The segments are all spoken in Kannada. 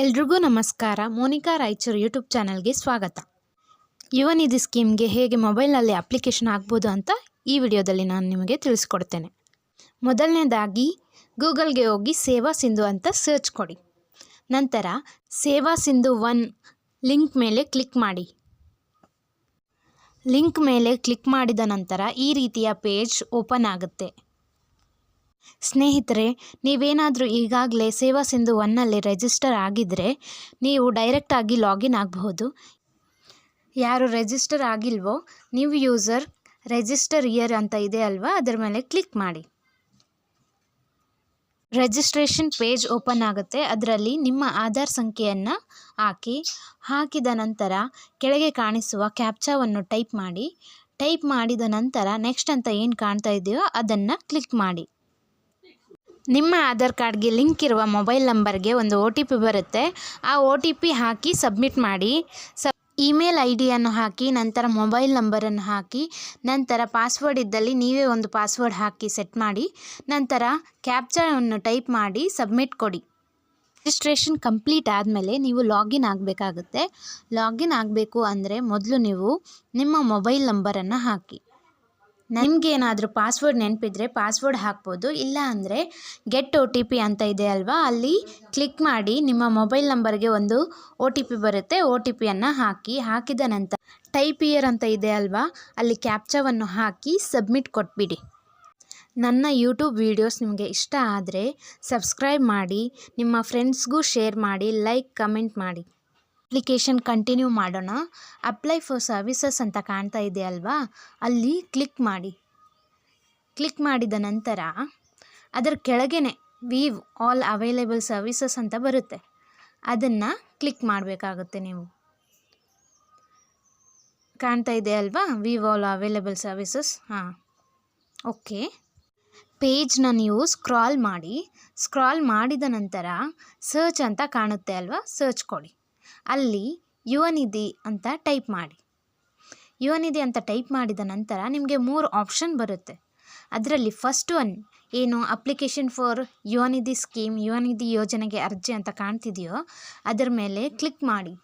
ಎಲ್ರಿಗೂ ನಮಸ್ಕಾರ. ಮೋನಿಕಾ ರಾಯಚೂರು ಯೂಟ್ಯೂಬ್ ಚಾನಲ್ಗೆ ಸ್ವಾಗತ. ಯುವ ನಿಧಿ ಸ್ಕೀಮ್ಗೆ ಹೇಗೆ ಮೊಬೈಲ್ನಲ್ಲಿ ಅಪ್ಲಿಕೇಶನ್ ಆಗ್ಬೋದು ಅಂತ ಈ ವಿಡಿಯೋದಲ್ಲಿ ನಾನು ನಿಮಗೆ ತಿಳಿಸ್ಕೊಡ್ತೇನೆ. ಮೊದಲನೇದಾಗಿ ಗೂಗಲ್ಗೆ ಹೋಗಿ ಸೇವಾ ಸಿಂಧು ಅಂತ ಸರ್ಚ್ ಕೊಡಿ. ನಂತರ ಸೇವಾ ಸಿಂಧು 1 ಲಿಂಕ್ ಮೇಲೆ ಕ್ಲಿಕ್ ಮಾಡಿ. ಲಿಂಕ್ ಮೇಲೆ ಕ್ಲಿಕ್ ಮಾಡಿದ ನಂತರ ಈ ರೀತಿಯ ಪೇಜ್ ಓಪನ್ ಆಗುತ್ತೆ. ಸ್ನೇಹಿತರೆ, ನೀವೇನಾದರೂ ಈಗಾಗಲೇ ಸೇವಾ ಸಿಂಧು 1ನಲ್ಲಿ ರಿಜಿಸ್ಟರ್ ಆಗಿದ್ದರೆ ನೀವು ಡೈರೆಕ್ಟಾಗಿ ಲಾಗಿನ್ ಆಗಬಹುದು. ಯಾರು ರಿಜಿಸ್ಟರ್ ಆಗಿಲ್ವೋ ನೀವು ಯೂಸರ್ ರಿಜಿಸ್ಟರ್ ಇಯರ್ ಅಂತ ಇದೆ ಅಲ್ವಾ, ಅದರ ಮೇಲೆ ಕ್ಲಿಕ್ ಮಾಡಿ. ರಿಜಿಸ್ಟ್ರೇಷನ್ ಪೇಜ್ ಓಪನ್ ಆಗುತ್ತೆ. ಅದರಲ್ಲಿ ನಿಮ್ಮ ಆಧಾರ್ ಸಂಖ್ಯೆಯನ್ನು ಹಾಕಿದ ನಂತರ ಕೆಳಗೆ ಕಾಣಿಸುವ ಕ್ಯಾಪ್ಚಾವನ್ನು ಟೈಪ್ ಮಾಡಿ. ಟೈಪ್ ಮಾಡಿದ ನಂತರ ನೆಕ್ಸ್ಟ್ ಅಂತ ಏನು ಕಾಣ್ತಾ ಇದೆಯೋ ಅದನ್ನು ಕ್ಲಿಕ್ ಮಾಡಿ. ನಿಮ್ಮ ಆಧಾರ್ ಕಾರ್ಡ್ಗೆ ಲಿಂಕ್ ಇರುವ ಮೊಬೈಲ್ ನಂಬರ್ಗೆ ಒಂದು OTP ಬರುತ್ತೆ. ಆ OTP ಹಾಕಿ ಸಬ್ಮಿಟ್ ಮಾಡಿ. ಇಮೇಲ್ ID-ಯನ್ನು ಹಾಕಿ, ನಂತರ ಮೊಬೈಲ್ ನಂಬರನ್ನು ಹಾಕಿ, ನಂತರ ಪಾಸ್ವರ್ಡ್ ಇದ್ದಲ್ಲಿ ನೀವೇ ಒಂದು ಪಾಸ್ವರ್ಡ್ ಹಾಕಿ ಸೆಟ್ ಮಾಡಿ. ನಂತರ ಕ್ಯಾಪ್ಚಾವನ್ನು ಟೈಪ್ ಮಾಡಿ ಸಬ್ಮಿಟ್ ಕೊಡಿ. ರಿಜಿಸ್ಟ್ರೇಷನ್ ಕಂಪ್ಲೀಟ್ ಆದಮೇಲೆ ನೀವು ಲಾಗಿನ್ ಆಗಬೇಕಾಗುತ್ತೆ. ಲಾಗಿನ್ ಆಗಬೇಕು ಅಂದರೆ ಮೊದಲು ನೀವು ನಿಮ್ಮ ಮೊಬೈಲ್ ನಂಬರನ್ನು ಹಾಕಿ. ನಿಮಗೇನಾದರೂ ಪಾಸ್ವರ್ಡ್ ನೆನಪಿದ್ರೆ ಪಾಸ್ವರ್ಡ್ ಹಾಕ್ಬೋದು. ಇಲ್ಲ ಅಂದರೆ ಗೆಟ್ OTP ಅಂತ ಇದೆ ಅಲ್ವಾ, ಅಲ್ಲಿ ಕ್ಲಿಕ್ ಮಾಡಿ ನಿಮ್ಮ ಮೊಬೈಲ್ ನಂಬರ್ಗೆ ಒಂದು OTP ಬರುತ್ತೆ. OTPಯನ್ನು ಹಾಕಿದ ನಂತರ ಟೈಪ್ ಇಯರ್ ಅಂತ ಇದೆ ಅಲ್ವಾ, ಅಲ್ಲಿ ಕ್ಯಾಪ್ಚಾವನ್ನು ಹಾಕಿ ಸಬ್ಮಿಟ್ ಕೊಟ್ಬಿಡಿ. ನನ್ನ ಯೂಟ್ಯೂಬ್ ವೀಡಿಯೋಸ್ ನಿಮಗೆ ಇಷ್ಟ ಆದರೆ ಸಬ್ಸ್ಕ್ರೈಬ್ ಮಾಡಿ, ನಿಮ್ಮ ಫ್ರೆಂಡ್ಸ್ಗೂ ಶೇರ್ ಮಾಡಿ, ಲೈಕ್ ಕಮೆಂಟ್ ಮಾಡಿ. ಅಪ್ಲಿಕೇಶನ್ ಕಂಟಿನ್ಯೂ ಮಾಡೋಣ. ಅಪ್ಲೈ ಫಾರ್ ಸರ್ವಿಸಸ್ ಅಂತ ಕಾಣ್ತಾ ಇದೆ ಅಲ್ವಾ, ಅಲ್ಲಿ ಕ್ಲಿಕ್ ಮಾಡಿ. ಕ್ಲಿಕ್ ಮಾಡಿದ ನಂತರ ಅದರ ಕೆಳಗೇನೆ ವೀವ್ ಆಲ್ ಅವೈಲೇಬಲ್ ಸರ್ವಿಸಸ್ ಅಂತ ಬರುತ್ತೆ. ಅದನ್ನು ಕ್ಲಿಕ್ ಮಾಡಬೇಕಾಗುತ್ತೆ. ನೀವು ಕಾಣ್ತಾ ಇದೆ ಅಲ್ವಾ, view all available services. Okay. ಪೇಜ್ನ ನೀವು ಸ್ಕ್ರಾಲ್ ಮಾಡಿ. ಸ್ಕ್ರಾಲ್ ಮಾಡಿದ ನಂತರ ಸರ್ಚ್ ಅಂತ ಕಾಣುತ್ತೆ ಅಲ್ವಾ, ಸರ್ಚ್ ಕೊಡಿ. ಅಲ್ಲಿ ಯುವ ನಿಧಿ ಅಂತ ಟೈಪ್ ಮಾಡಿ. ಯುವ ನಿಧಿ ಅಂತ ಟೈಪ್ ಮಾಡಿದ ನಂತರ ನಿಮಗೆ 3 ಆಪ್ಷನ್ ಬರುತ್ತೆ. ಅದರಲ್ಲಿ ಫಸ್ಟ್ ಒನ್ ಏನು ಅಪ್ಲಿಕೇಶನ್ ಫಾರ್ ಯುವ ನಿಧಿ ಸ್ಕೀಮ್, ಯುವ ನಿಧಿ ಯೋಜನೆಗೆ ಅರ್ಜಿ ಅಂತ ಕಾಣ್ತಿದೆಯೋ ಅದರ ಮೇಲೆ ಕ್ಲಿಕ್ ಮಾಡಿ.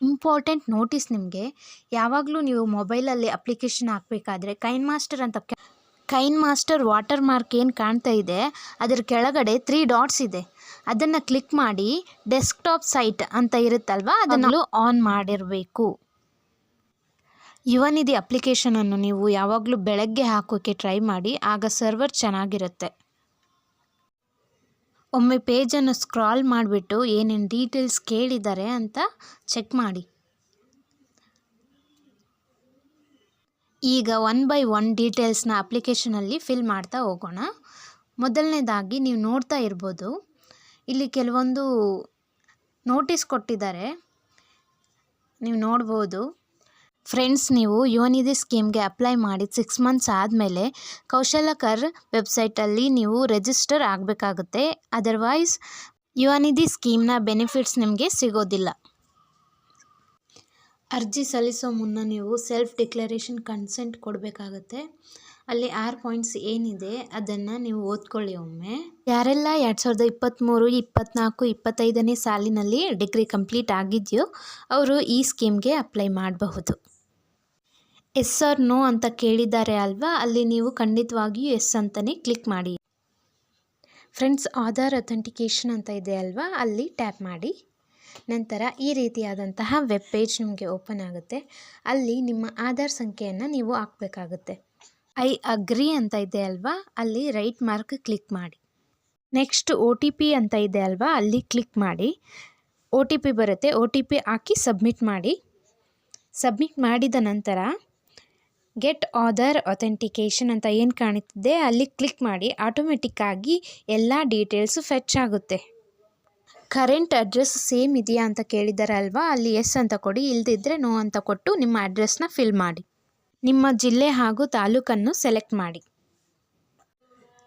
ಇಂಪಾರ್ಟೆಂಟ್ ನೋಟಿಸ್, ನಿಮಗೆ ಯಾವಾಗಲೂ ನೀವು ಮೊಬೈಲಲ್ಲಿ ಅಪ್ಲಿಕೇಶನ್ ಹಾಕಬೇಕಾದ್ರೆ ಕೈನ್ ಮಾಸ್ಟರ್ ವಾಟರ್ ಮಾರ್ಕ್ ಏನು ಕಾಣ್ತಾ ಇದೆ ಅದರ ಕೆಳಗಡೆ 3 ಡಾಟ್ಸ್ ಇದೆ. ಅದನ್ನು ಕ್ಲಿಕ್ ಮಾಡಿ ಡೆಸ್ಕ್ಟಾಪ್ ಸೈಟ್ ಅಂತ ಇರುತ್ತಲ್ವ, ಅದನ್ನು ಆನ್ ಮಾಡಿರಬೇಕು. ಯುವ ನಿಧಿ ಅಪ್ಲಿಕೇಶನನ್ನು ನೀವು ಯಾವಾಗಲೂ ಬೆಳಗ್ಗೆ ಹಾಕೋಕ್ಕೆ ಟ್ರೈ ಮಾಡಿ, ಆಗ ಸರ್ವರ್ ಚೆನ್ನಾಗಿರುತ್ತೆ. ಒಮ್ಮೆ ಪೇಜನ್ನು ಸ್ಕ್ರಾಲ್ ಮಾಡಿಬಿಟ್ಟು ಏನೇನು ಡೀಟೇಲ್ಸ್ ಕೇಳಿದ್ದಾರೆ ಅಂತ ಚೆಕ್ ಮಾಡಿ. ಈಗ 1 by 1 ಡೀಟೇಲ್ಸ್ನ ಅಪ್ಲಿಕೇಶನಲ್ಲಿ ಫಿಲ್ ಮಾಡ್ತಾ ಹೋಗೋಣ. ಮೊದಲನೇದಾಗಿ ನೀವು ನೋಡ್ತಾ ಇರ್ಬೋದು, ಇಲ್ಲಿ ಕೆಲವೊಂದು ನೋಟಿಸ್ ಕೊಟ್ಟಿದ್ದಾರೆ, ನೀವು ನೋಡ್ಬೋದು. ಫ್ರೆಂಡ್ಸ್, ನೀವು ಯುವ ನಿಧಿ ಸ್ಕೀಮ್ಗೆ ಅಪ್ಲೈ ಮಾಡಿ 6 ಮಂತ್ಸ್ ಆದಮೇಲೆ ಕೌಶಲ್ಯಕರ್ ವೆಬ್ಸೈಟಲ್ಲಿ ನೀವು ರಿಜಿಸ್ಟರ್ ಆಗಬೇಕಾಗುತ್ತೆ. ಅದರ್ವೈಸ್ ಯುವ ನಿಧಿ ಸ್ಕೀಮ್ನ ಬೆನಿಫಿಟ್ಸ್ ನಿಮಗೆ ಸಿಗೋದಿಲ್ಲ. ಅರ್ಜಿ ಸಲ್ಲಿಸೋ ಮುನ್ನ ನೀವು ಸೆಲ್ಫ್ ಡಿಕ್ಲರೇಷನ್ ಕನ್ಸೆಂಟ್ ಕೊಡಬೇಕಾಗತ್ತೆ. ಅಲ್ಲಿ 6 ಪಾಯಿಂಟ್ಸ್ ಏನಿದೆ ಅದನ್ನು ನೀವು ಓದ್ಕೊಳ್ಳಿ ಒಮ್ಮೆ. ಯಾರೆಲ್ಲ 2023, 24, 25ನೇ ಸಾಲಿನಲ್ಲಿ ಡಿಗ್ರಿ ಕಂಪ್ಲೀಟ್ ಆಗಿದೆಯೋ ಅವರು ಈ ಸ್ಕೀಮ್ಗೆ ಅಪ್ಲೈ ಮಾಡಬಹುದು. ಎಸ್ ಆರ್ ನೋ ಅಂತ ಕೇಳಿದ್ದಾರೆ ಅಲ್ವಾ, ಅಲ್ಲಿ ನೀವು ಖಂಡಿತವಾಗಿಯೂ ಎಸ್ ಅಂತಲೇ ಕ್ಲಿಕ್ ಮಾಡಿ. ಫ್ರೆಂಡ್ಸ್, ಆಧಾರ್ ಅಥೆಂಟಿಕೇಷನ್ ಅಂತ ಇದೆ ಅಲ್ವಾ, ಅಲ್ಲಿ ಟ್ಯಾಪ್ ಮಾಡಿ. ನಂತರ ಈ ರೀತಿಯಾದಂತಹ ವೆಬ್ ಪೇಜ್ ನಿಮಗೆ ಓಪನ್ ಆಗುತ್ತೆ. ಅಲ್ಲಿ ನಿಮ್ಮ ಆಧಾರ್ ಸಂಖ್ಯೆಯನ್ನು ನೀವು ಹಾಕಬೇಕಾಗುತ್ತೆ. ಐ ಅಗ್ರಿ ಅಂತ ಇದೆ ಅಲ್ವಾ, ಅಲ್ಲಿ ರೈಟ್ ಮಾರ್ಕ್ ಕ್ಲಿಕ್ ಮಾಡಿ. ನೆಕ್ಸ್ಟ್ OTP ಅಂತ ಇದೆ ಅಲ್ವಾ, ಅಲ್ಲಿ ಕ್ಲಿಕ್ ಮಾಡಿ. OTP ಬರುತ್ತೆ, OTP ಹಾಕಿ ಸಬ್ಮಿಟ್ ಮಾಡಿ. ಸಬ್ಮಿಟ್ ಮಾಡಿದ ನಂತರ ಗೆಟ್ ಆಧಾರ್ ಅಥೆಂಟಿಕೇಷನ್ ಅಂತ ಏನು ಕಾಣುತ್ತಿದೆ ಅಲ್ಲಿ ಕ್ಲಿಕ್ ಮಾಡಿ. ಆಟೋಮೆಟಿಕ್ಕಾಗಿ ಎಲ್ಲ ಡೀಟೇಲ್ಸು ಫೆಚ್ ಆಗುತ್ತೆ. ಕರೆಂಟ್ ಅಡ್ರೆಸ್ ಸೇಮ್ ಇದೆಯಾ ಅಂತ ಕೇಳಿದ್ದಾರೆ ಅಲ್ವಾ, ಅಲ್ಲಿ ಎಸ್ ಅಂತ ಕೊಡಿ. ಇಲ್ಲದಿದ್ದರೆ ನೋ ಅಂತ ಕೊಟ್ಟು ನಿಮ್ಮ ಅಡ್ರೆಸ್ನ ಫಿಲ್ ಮಾಡಿ. ನಿಮ್ಮ ಜಿಲ್ಲೆ ಹಾಗೂ ತಾಲೂಕನ್ನು ಸೆಲೆಕ್ಟ್ ಮಾಡಿ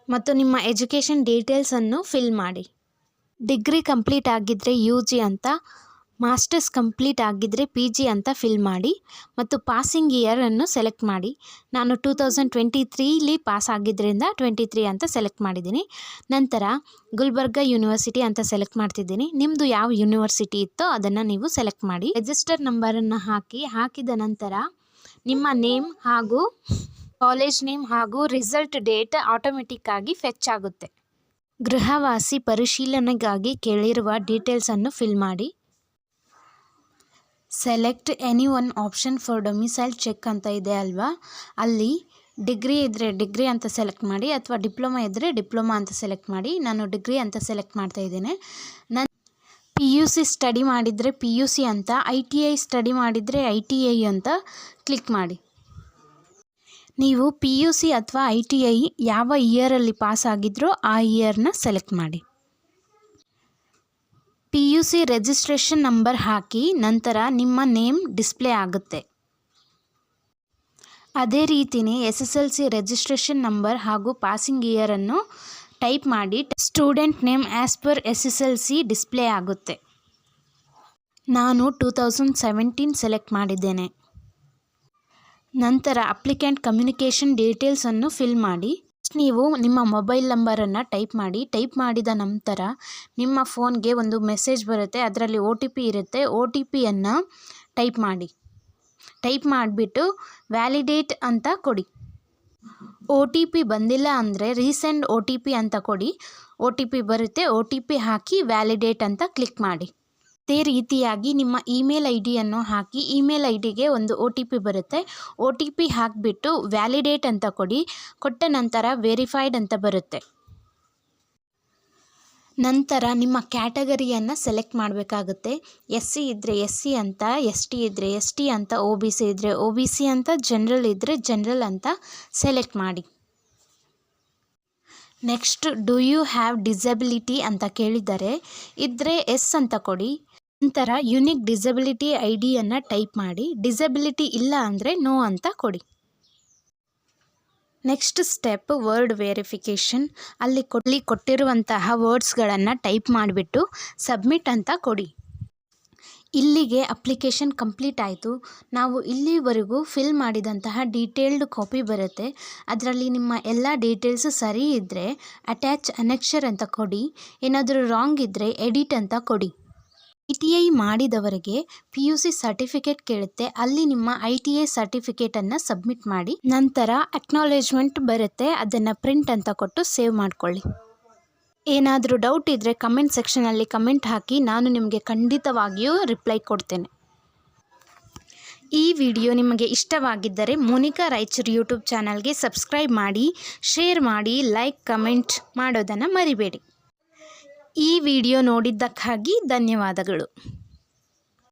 ಮತ್ತು ನಿಮ್ಮ ಎಜುಕೇಷನ್ ಡೀಟೇಲ್ಸನ್ನು ಫಿಲ್ ಮಾಡಿ. ಡಿಗ್ರಿ ಕಂಪ್ಲೀಟ್ ಆಗಿದ್ದರೆ UG ಅಂತ, ಮಾಸ್ಟರ್ಸ್ ಕಂಪ್ಲೀಟ್ ಆಗಿದ್ದರೆ PG ಅಂತ ಫಿಲ್ ಮಾಡಿ ಮತ್ತು ಪಾಸಿಂಗ್ ಇಯರನ್ನು ಸೆಲೆಕ್ಟ್ ಮಾಡಿ. ನಾನು 2023ಲಿ ಪಾಸ್ ಆಗಿದ್ದರಿಂದ 23 ಅಂತ ಸೆಲೆಕ್ಟ್ ಮಾಡಿದ್ದೀನಿ. ನಂತರ ಗುಲ್ಬರ್ಗಾ ಯೂನಿವರ್ಸಿಟಿ ಅಂತ ಸೆಲೆಕ್ಟ್ ಮಾಡ್ತಿದ್ದೀನಿ. ನಿಮ್ಮದು ಯಾವ ಯೂನಿವರ್ಸಿಟಿ ಇತ್ತೋ ಅದನ್ನು ನೀವು ಸೆಲೆಕ್ಟ್ ಮಾಡಿ. ರಿಜಿಸ್ಟರ್ ನಂಬರನ್ನು ಹಾಕಿದ ನಂತರ ನಿಮ್ಮ ನೇಮ್ ಹಾಗೂ ಕಾಲೇಜ್ ನೇಮ್ ಹಾಗೂ ರಿಸಲ್ಟ್ ಡೇಟ್ ಆಟೋಮೆಟಿಕ್ ಆಗಿ ಫೆಚ್ ಆಗುತ್ತೆ. ಗೃಹವಾಸಿ ಪರಿಶೀಲನೆಗಾಗಿ ಕೇಳಿರುವ ಡೀಟೇಲ್ಸನ್ನು ಫಿಲ್ ಮಾಡಿ. Select any one option for domicile check ಅಂತ ಇದೆ ಅಲ್ವಾ, ಅಲ್ಲಿ ಡಿಗ್ರಿ ಇದ್ದರೆ ಡಿಗ್ರಿ ಅಂತ ಸೆಲೆಕ್ಟ್ ಮಾಡಿ ಅಥವಾ ಡಿಪ್ಲೊಮಾ ಇದ್ದರೆ ಡಿಪ್ಲೊಮಾ ಅಂತ ಸೆಲೆಕ್ಟ್ ಮಾಡಿ. ನಾನು ಡಿಗ್ರಿ ಅಂತ ಸೆಲೆಕ್ಟ್ ಮಾಡ್ತಾ ಇದ್ದೇನೆ. PUC ಸ್ಟಡಿ ಮಾಡಿದರೆ PUC ಅಂತ, ITI ಸ್ಟಡಿ ಮಾಡಿದರೆ ITI ಅಂತ ಕ್ಲಿಕ್ ಮಾಡಿ. ನೀವು PUC ಅಥವಾ ITI ಯಾವ ಇಯರಲ್ಲಿ ಪಾಸ್ ಆಗಿದ್ರೋ ಆ ಇಯರ್ನ ಸೆಲೆಕ್ಟ್ ಮಾಡಿ. PUC ರಿಜಿಸ್ಟ್ರೇಷನ್ ನಂಬರ್ ಹಾಕಿ ನಂತರ ನಿಮ್ಮ ನೇಮ್ ಡಿಸ್ಪ್ಲೇ ಆಗುತ್ತೆ. ಅದೇ ರೀತಿಯೇ SSLC ರಿಜಿಸ್ಟ್ರೇಷನ್ ನಂಬರ್ ಹಾಗೂ ಪಾಸಿಂಗ್ ಇಯರನ್ನು ಟೈಪ್ ಮಾಡಿ student name as per SSLC display ಆಗುತ್ತೆ. ನಾನು 2017 ಸೆಲೆಕ್ಟ್ ಮಾಡಿದ್ದೇನೆ. ನಂತರ ಅಪ್ಲಿಕೆಂಟ್ ಕಮ್ಯುನಿಕೇಷನ್ ಡೀಟೇಲ್ಸನ್ನು ಫಿಲ್ ಮಾಡಿ. ನೀವು ನಿಮ್ಮ ಮೊಬೈಲ್ ನಂಬರನ್ನು ಟೈಪ್ ಮಾಡಿ. ಟೈಪ್ ಮಾಡಿದ ನಂತರ ನಿಮ್ಮ ಫೋನ್ಗೆ ಒಂದು ಮೆಸೇಜ್ ಬರುತ್ತೆ, ಅದರಲ್ಲಿ OTP ಇರುತ್ತೆ. OTPಯನ್ನು ಟೈಪ್ ಮಾಡಿ. ಟೈಪ್ ಮಾಡಿಬಿಟ್ಟು ವ್ಯಾಲಿಡೇಟ್ ಅಂತ ಕೊಡಿ. OTP ಬಂದಿಲ್ಲ ಅಂದರೆ ರೀಸೆಂಡ್ OTP ಅಂತ ಕೊಡಿ. OTP ಬರುತ್ತೆ, OTP ಹಾಕಿ ವ್ಯಾಲಿಡೇಟ್ ಅಂತ ಕ್ಲಿಕ್ ಮಾಡಿ. ಅದೇ ರೀತಿಯಾಗಿ ನಿಮ್ಮ ಇಮೇಲ್ ಐಡಿಯನ್ನು ಹಾಕಿ. ಇಮೇಲ್ ಐಡಿಗೆ ಒಂದು OTP ಬರುತ್ತೆ. OTP ಹಾಕಿಬಿಟ್ಟು ವ್ಯಾಲಿಡೇಟ್ ಅಂತ ಕೊಡಿ. ಕೊಟ್ಟ ನಂತರ ವೆರಿಫೈಡ್ ಅಂತ ಬರುತ್ತೆ. ನಂತರ ನಿಮ್ಮ ಕ್ಯಾಟಗರಿಯನ್ನು ಸೆಲೆಕ್ಟ್ ಮಾಡಬೇಕಾಗುತ್ತೆ. SC ಇದ್ದರೆ SC ಅಂತ, ST ಇದ್ದರೆ ST ಅಂತ, OBC ಇದ್ದರೆ OBC ಅಂತ, ಜನರಲ್ ಇದ್ದರೆ ಜನರಲ್ ಅಂತ ಸೆಲೆಕ್ಟ್ ಮಾಡಿ. Next do you have disability ಅಂತ ಕೇಳಿದರೆ ಇದ್ದರೆ ಎಸ್ ಅಂತ ಕೊಡಿ. ನಂತರ ಯುನಿಕ್ ಡಿಸಬಿಲಿಟಿ ಐಡಿಯನ್ನು ಟೈಪ್ ಮಾಡಿ. ಡಿಸಬಿಲಿಟಿ ಇಲ್ಲ ಅಂದರೆ ನೋ ಅಂತ ಕೊಡಿ. Next step word verification. ಅಲ್ಲಿ ಕೊಟ್ಟಿರುವಂತಹ ವರ್ಡ್ಸ್ಗಳನ್ನು ಟೈಪ್ ಮಾಡಿಬಿಟ್ಟು ಸಬ್ಮಿಟ್ ಅಂತ ಕೊಡಿ. ಇಲ್ಲಿಗೆ ಅಪ್ಲಿಕೇಶನ್ ಕಂಪ್ಲೀಟ್ ಆಯಿತು. ನಾವು ಇಲ್ಲಿವರೆಗೂ ಫಿಲ್ ಮಾಡಿದಂತಹ ಡೀಟೇಲ್ಡ್ ಕಾಪಿ ಬರುತ್ತೆ. ಅದರಲ್ಲಿ ನಿಮ್ಮ ಎಲ್ಲ ಡೀಟೇಲ್ಸು ಸರಿ ಇದ್ದರೆ ಅಟ್ಯಾಚ್ ಅನೆಕ್ಷರ್ ಅಂತ ಕೊಡಿ. ಏನಾದರೂ ರಾಂಗ್ ಇದ್ದರೆ ಎಡಿಟ್ ಅಂತ ಕೊಡಿ. ITI ಮಾಡಿದವರಿಗೆ PUC ಸರ್ಟಿಫಿಕೇಟ್ ಕೇಳುತ್ತೆ, ಅಲ್ಲಿ ನಿಮ್ಮ ITI ಸರ್ಟಿಫಿಕೇಟನ್ನು ಸಬ್ಮಿಟ್ ಮಾಡಿ. ನಂತರ ಅಕ್ನಾಲೇಜ್ಮೆಂಟ್ ಬರುತ್ತೆ, ಅದನ್ನು ಪ್ರಿಂಟ್ ಅಂತ ಕೊಟ್ಟು ಸೇವ್ ಮಾಡಿಕೊಳ್ಳಿ. ಏನಾದರೂ ಡೌಟ್ ಇದ್ದರೆ ಕಮೆಂಟ್ ಸೆಕ್ಷನಲ್ಲಿ ಕಮೆಂಟ್ ಹಾಕಿ, ನಾನು ನಿಮಗೆ ಖಂಡಿತವಾಗಿಯೂ ರಿಪ್ಲೈ ಕೊಡ್ತೇನೆ. ಈ ವಿಡಿಯೋ ನಿಮಗೆ ಇಷ್ಟವಾಗಿದ್ದರೆ ಮೋನಿಕಾ ರಾಯಚೂರು ಯೂಟ್ಯೂಬ್ ಚಾನಲ್ಗೆ ಸಬ್ಸ್ಕ್ರೈಬ್ ಮಾಡಿ, ಶೇರ್ ಮಾಡಿ, ಲೈಕ್ ಕಮೆಂಟ್ ಮಾಡೋದನ್ನು ಮರಿಬೇಡಿ. ಈ ವಿಡಿಯೋ ನೋಡಿದ್ದಕ್ಕಾಗಿ ಧನ್ಯವಾದಗಳು.